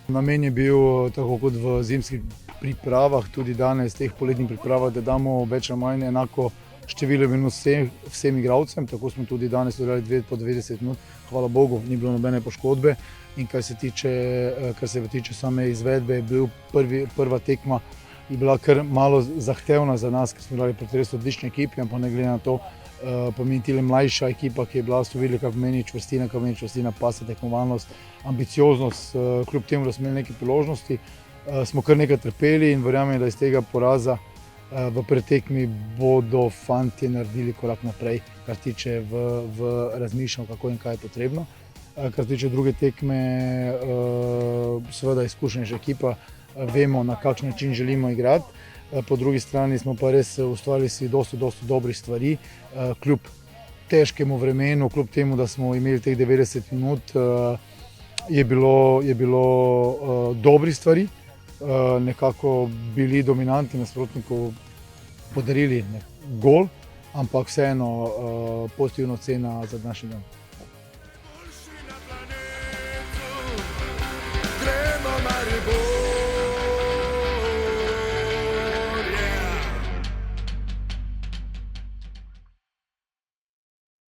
Namen je bil, tako kot v zimskih pripravah, tudi danes, teh poletnih pripravah, da damo več ali manj enako število minut vsem igralcem. Tako smo tudi danes odigrali 2 po 90 minut. Hvala Bogu, ni bilo nobene poškodbe. In kar se tiče same izvedbe, je bil prva tekma, je bila kar malo zahtevna za nas, ker smo igrali proti res odlični ekipi, ampak ne glede na to, pomeni tile mlajša ekipa, ki je bila videli, kaj pomeni čvrstina, pasa, tekmovalnost, ambicioznost, kljub temu, da smo imeli neke priložnosti, smo kar nekaj trpeli in verjamem, da iz tega poraza v pretekmi bodo fantje naredili korak naprej, kar tiče v razmišljanju, kako in kaj je potrebno. Kar tiče druge tekme, seveda izkušenejša ekipa, vemo, na kakšen način želimo igrati. Po drugi strani smo pa res ustvarili si dosti dobrih stvari, kljub težkemu vremenu, kljub temu, da smo imeli teh 90 minut, je bilo dobrih stvari, nekako bili dominantni, nasprotniku podarili gol, ampak vseeno pozitivna ocena za današnji dan.